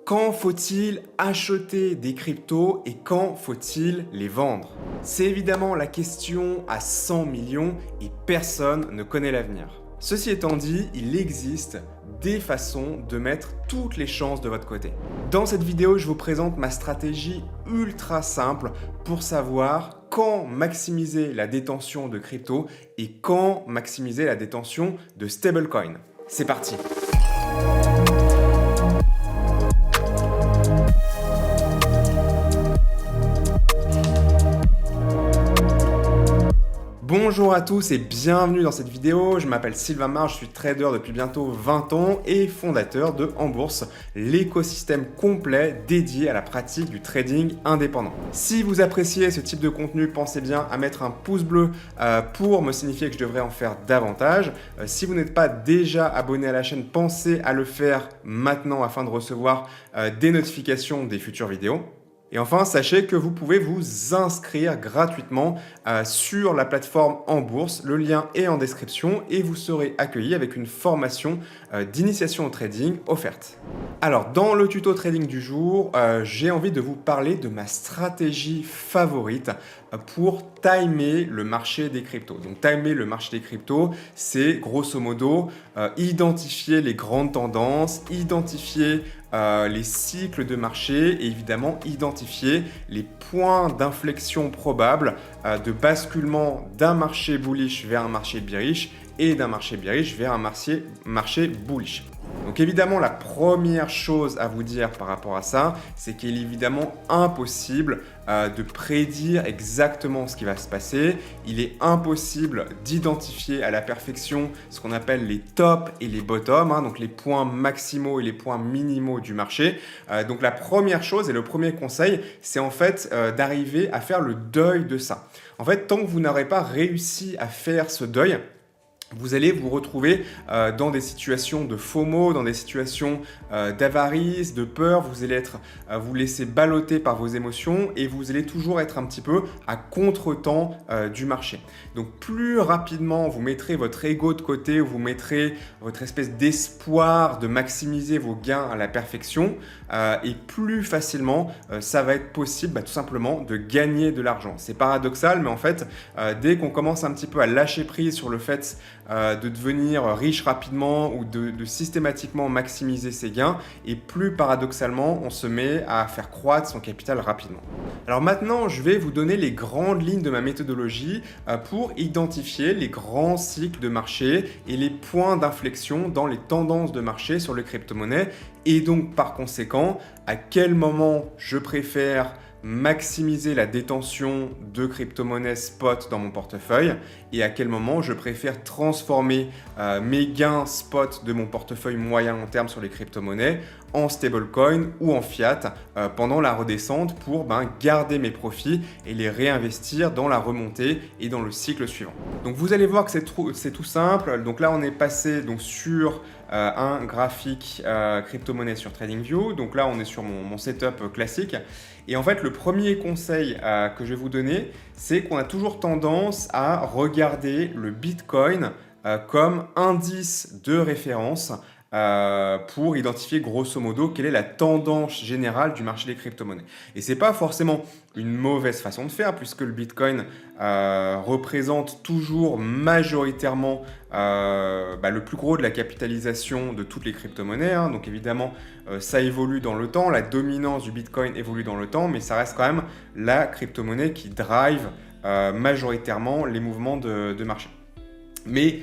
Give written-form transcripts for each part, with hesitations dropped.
Quand faut-il acheter des cryptos et quand faut-il les vendre? C'est évidemment la question à 100 millions et personne ne connaît l'avenir. Ceci étant dit, il existe des façons de mettre toutes les chances de votre côté. Dans cette vidéo, je vous présente ma stratégie ultra simple pour savoir quand maximiser la détention de crypto et quand maximiser la détention de stablecoin. C'est parti! Bonjour à tous et bienvenue dans cette vidéo. Je m'appelle Sylvain Marx, je suis trader depuis bientôt 20 ans et fondateur de En Bourse, l'écosystème complet dédié à la pratique du trading indépendant. Si vous appréciez ce type de contenu, pensez bien à mettre un pouce bleu pour me signifier que je devrais en faire davantage. Si vous n'êtes pas déjà abonné à la chaîne, pensez à le faire maintenant afin de recevoir des notifications des futures vidéos. Et enfin, sachez que vous pouvez vous inscrire gratuitement sur la plateforme En Bourse. Le lien est en description et vous serez accueilli avec une formation d'initiation au trading offerte. Alors, dans le tuto trading du jour, j'ai envie de vous parler de ma stratégie favorite pour timer le marché des cryptos. Donc, timer le marché des cryptos, c'est grosso modo identifier les grandes tendances, identifier les cycles de marché et évidemment identifier les points d'inflexion probables de basculement d'un marché bullish vers un marché bearish et d'un marché bearish vers un marché bullish. Donc évidemment, la première chose à vous dire par rapport à ça, c'est qu'il est évidemment impossible de prédire exactement ce qui va se passer. Il est impossible d'identifier à la perfection ce qu'on appelle les tops et les bottoms, donc les points maximaux et les points minimaux du marché. Donc la première chose et le premier conseil, c'est en fait d'arriver à faire le deuil de ça. En fait, tant que vous n'aurez pas réussi à faire ce deuil, vous allez vous retrouver dans des situations de FOMO, dans des situations d'avarice, de peur. Vous allez vous laisser balloter par vos émotions et vous allez toujours être un petit peu à contre-temps du marché. Donc plus rapidement vous mettrez votre ego de côté, vous mettrez votre espèce d'espoir de maximiser vos gains à la perfection et plus facilement ça va être possible tout simplement de gagner de l'argent. C'est paradoxal, mais en fait dès qu'on commence un petit peu à lâcher prise sur le fait de devenir riche rapidement ou de systématiquement maximiser ses gains, et plus paradoxalement on se met à faire croître son capital rapidement. Alors maintenant je vais vous donner les grandes lignes de ma méthodologie pour identifier les grands cycles de marché et les points d'inflexion dans les tendances de marché sur les crypto-monnaies, et donc par conséquent à quel moment je préfère maximiser la détention de crypto-monnaies spot dans mon portefeuille et à quel moment je préfère transformer mes gains spot de mon portefeuille moyen long terme sur les crypto-monnaies en stablecoin ou en fiat pendant la redescente pour garder mes profits et les réinvestir dans la remontée et dans le cycle suivant. Donc vous allez voir que c'est tout simple. Donc là on est passé sur un graphique crypto-monnaie sur TradingView. Donc là on est sur mon setup classique. Et en fait, le premier conseil que je vais vous donner, c'est qu'on a toujours tendance à regarder le Bitcoin comme indice de référence pour identifier grosso modo quelle est la tendance générale du marché des crypto-monnaies. Et ce n'est pas forcément une mauvaise façon de faire puisque le Bitcoin représente toujours majoritairement le plus gros de la capitalisation de toutes les crypto-monnaies. Donc évidemment, ça évolue dans le temps, la dominance du Bitcoin évolue dans le temps, mais ça reste quand même la crypto-monnaie qui drive majoritairement les mouvements de marché. Mais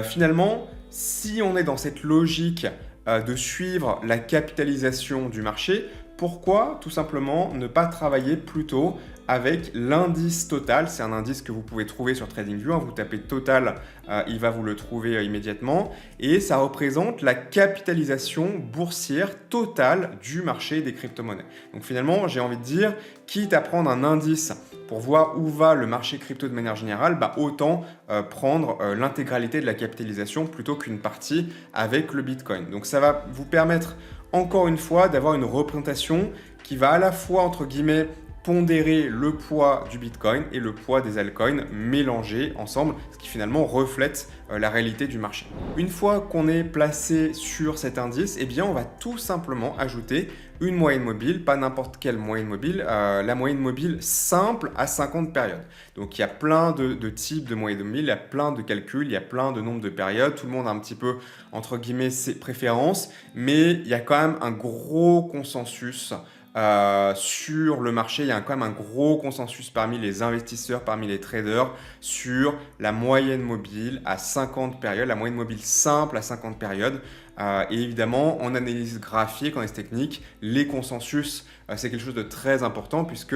finalement, si on est dans cette logique de suivre la capitalisation du marché, pourquoi tout simplement ne pas travailler plutôt avec l'indice total? C'est un indice que vous pouvez trouver sur TradingView. Vous tapez total, il va vous le trouver immédiatement. Et ça représente la capitalisation boursière totale du marché des crypto-monnaies. Donc finalement, j'ai envie de dire, quitte à prendre un indice pour voir où va le marché crypto de manière générale, autant prendre l'intégralité de la capitalisation plutôt qu'une partie avec le Bitcoin. Donc ça va vous permettre encore une fois d'avoir une représentation qui va à la fois entre guillemets pondérer le poids du Bitcoin et le poids des altcoins mélangés ensemble, ce qui finalement reflète la réalité du marché. Une fois qu'on est placé sur cet indice, eh bien on va tout simplement ajouter une moyenne mobile, pas n'importe quelle moyenne mobile, la moyenne mobile simple à 50 périodes. Donc il y a plein de types de moyennes mobiles, il y a plein de calculs, il y a plein de nombres de périodes, tout le monde a un petit peu, entre guillemets, ses préférences, mais il y a quand même un gros consensus sur le marché. Il y a quand même un gros consensus parmi les investisseurs, parmi les traders, sur la moyenne mobile à 50 périodes, la moyenne mobile simple à 50 périodes. Et évidemment, en analyse graphique, en analyse technique, les consensus, c'est quelque chose de très important puisque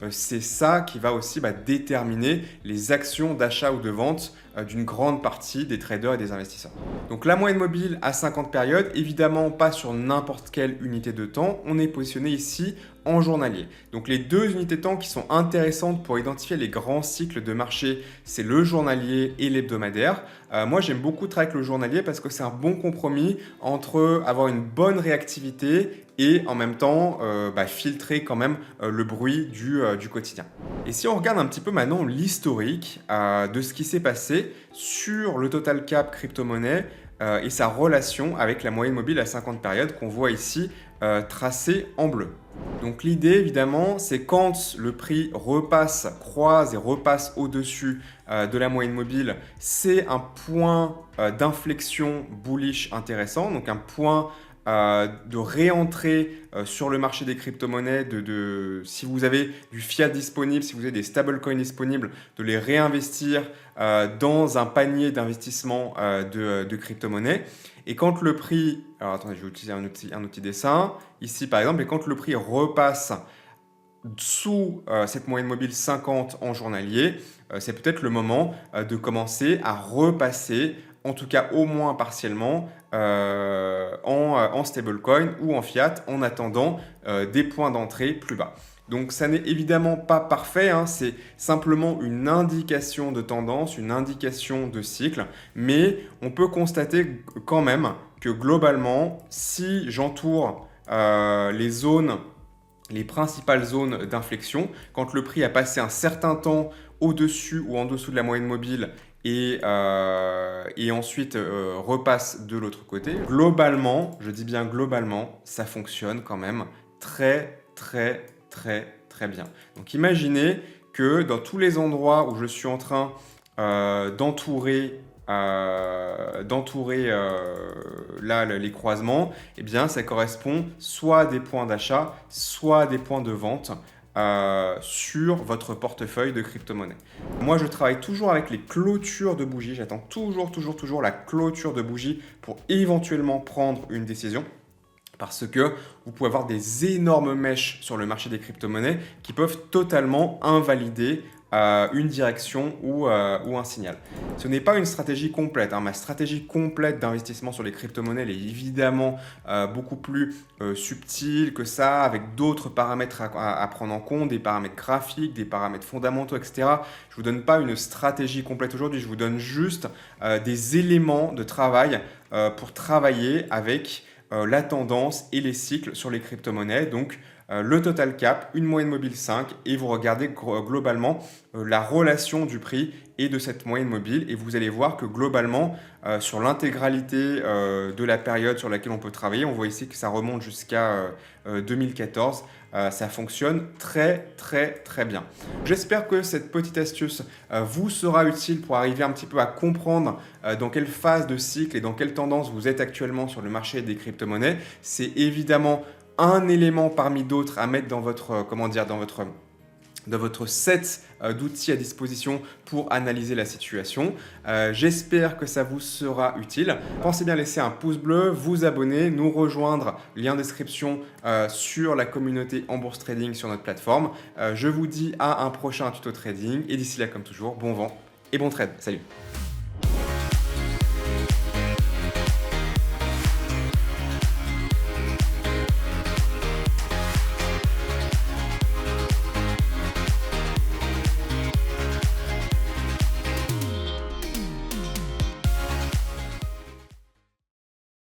c'est ça qui va aussi déterminer les actions d'achat ou de vente d'une grande partie des traders et des investisseurs. Donc la moyenne mobile à 50 périodes, évidemment pas sur n'importe quelle unité de temps, on est positionné ici en journalier. Donc les deux unités de temps qui sont intéressantes pour identifier les grands cycles de marché, c'est le journalier et l'hebdomadaire. Moi j'aime beaucoup travailler avec le journalier parce que c'est un bon compromis entre avoir une bonne réactivité et en même temps filtrer quand même le bruit du quotidien. Et si on regarde un petit peu maintenant l'historique de ce qui s'est passé sur le total cap crypto-monnaie et sa relation avec la moyenne mobile à 50 périodes qu'on voit ici tracée en bleu. Donc l'idée évidemment c'est quand le prix croise et repasse au-dessus de la moyenne mobile, c'est un point d'inflexion bullish intéressant, donc un point de réentrer sur le marché des crypto-monnaies, si vous avez du fiat disponible, si vous avez des stablecoins disponibles, de les réinvestir dans un panier d'investissement de crypto-monnaies. Et quand le prix, alors attendez, je vais utiliser un outil dessin, ici par exemple, et quand le prix repasse sous cette moyenne mobile 50 en journalier, c'est peut-être le moment de commencer à repasser, en tout cas au moins partiellement, en stablecoin ou en fiat en attendant des points d'entrée plus bas. Donc ça n'est évidemment pas parfait, hein, c'est simplement une indication de tendance, une indication de cycle, mais on peut constater quand même que globalement, si j'entoure les principales zones d'inflexion, quand le prix a passé un certain temps au-dessus ou en dessous de la moyenne mobile et ensuite repasse de l'autre côté, globalement, je dis bien globalement, ça fonctionne quand même très bien. Donc imaginez que dans tous les endroits où je suis en train d'entourer là les croisements, eh bien ça correspond soit à des points d'achat, soit à des points de vente sur votre portefeuille de crypto-monnaie. Moi, je travaille toujours avec les clôtures de bougies. J'attends toujours la clôture de bougie pour éventuellement prendre une décision. Parce que vous pouvez avoir des énormes mèches sur le marché des crypto-monnaies qui peuvent totalement invalider une direction ou un signal. Ce n'est pas une stratégie complète, hein. Ma stratégie complète d'investissement sur les crypto-monnaies elle est évidemment beaucoup plus subtile que ça, avec d'autres paramètres à prendre en compte, des paramètres graphiques, des paramètres fondamentaux, etc. Je ne vous donne pas une stratégie complète aujourd'hui, je vous donne juste des éléments de travail pour travailler avec la tendance et les cycles sur les crypto-monnaies. Donc, le total cap, une moyenne mobile 5 et vous regardez globalement la relation du prix et de cette moyenne mobile et vous allez voir que globalement sur l'intégralité de la période sur laquelle on peut travailler, on voit ici que ça remonte jusqu'à 2014, ça fonctionne très bien. J'espère que cette petite astuce vous sera utile pour arriver un petit peu à comprendre dans quelle phase de cycle et dans quelle tendance vous êtes actuellement sur le marché des crypto-monnaies. C'est évidemment un élément parmi d'autres à mettre dans votre, dans votre set d'outils à disposition pour analyser la situation. J'espère que ça vous sera utile. Pensez bien à laisser un pouce bleu, vous abonner, nous rejoindre, lien description sur la communauté en bourse trading sur notre plateforme. Je vous dis à un prochain tuto trading et d'ici là, comme toujours, bon vent et bon trade. Salut!